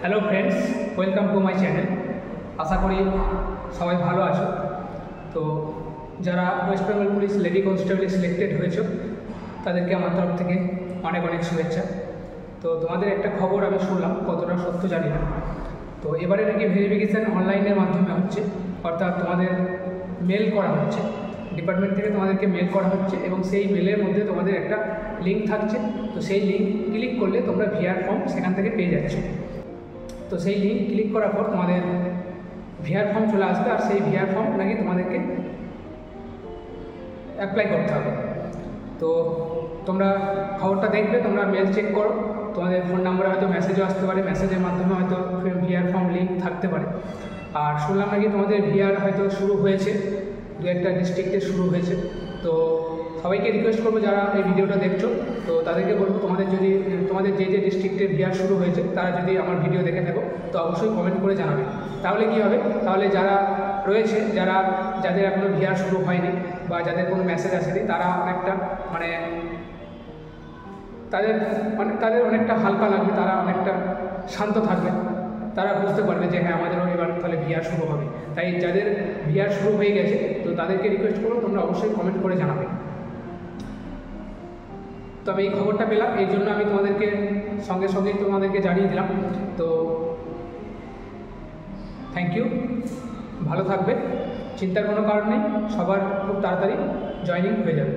Hello friends, welcome to my channel. আশা করি সবাই ভালো আছো। তো যারা ওয়েস্ট বেঙ্গল পুলিশ লেডি কনস্টেবলে সিলেক্টেড হয়েছো তাদেরকে আমার তরফ থেকে অনেক অনেক শুভেচ্ছা। তো তোমাদের একটা খবর আমি শুনলাম, কতটা সত্য জানি না। তো এবারে নাকি ভেরিফিকেশান অনলাইনের মাধ্যমে হচ্ছে, অর্থাৎ তোমাদের মেল করা হচ্ছে, ডিপার্টমেন্ট থেকে তোমাদেরকে মেল করা হচ্ছে এবং সেই মেলের মধ্যে তোমাদের একটা লিঙ্ক থাকছে। তো সেই লিঙ্ক ক্লিক করলে তোমরা ভিআর ফর্ম সেখান থেকে পেয়ে যাচ্ছ। তো সেই লিঙ্ক ক্লিক করার পর তোমাদের ভিআর ফর্ম চলে আসবে, আর সেই ভিআর ফর্ম নাকি তোমাদেরকে অ্যাপ্লাই করতে হবে। তো তোমরা খবরটা দেখবে, তোমরা মেল চেক করো, তোমাদের ফোন নাম্বারে হয়তো মেসেজও আসতে পারে, মেসেজের মাধ্যমে হয়তো ভিআর ফর্ম লিঙ্ক থাকতে পারে। আর শুনলাম নাকি তোমাদের ভিআর হয়তো শুরু হয়েছে, দু একটা ডিস্ট্রিক্টে শুরু হয়েছে। তো সবাইকে রিকোয়েস্ট করবো যারা এই ভিডিওটা দেখছো, তো তাদেরকে বলবো তোমাদের যে ডিস্ট্রিক্টের ভিআর শুরু হয়েছে তারা যদি আমার ভিডিও দেখে থাকো তো অবশ্যই কমেন্ট করে জানাবে। তাহলে কি হবে, তাহলে যারা রয়েছে, যাদের এখনও ভিআর শুরু হয়নি বা যাদের কোনো মেসেজ আসেনি, তারা অনেকটা তাদের অনেকটা হালকা লাগবে, তারা অনেকটা শান্ত থাকবে, তারা বুঝতে পারবে যে হ্যাঁ আমাদেরও এবার তাহলে ভিআর শুরু হবে। তাই যাদের ভিআর শুরু হয়ে গেছে তো তাদেরকে রিকোয়েস্ট করবো তোমরা অবশ্যই কমেন্ট করে জানাবে। তবে এই খবরটা পেলাম, এই জন্য আমি তোমাদেরকে সঙ্গে জানিয়ে দিলাম। তো থ্যাংক ইউ, ভালো থাকবে, চিন্তার কোনো কারণ নেই, সবার খুব তাড়াতাড়ি জয়েনিং হয়ে যাবে।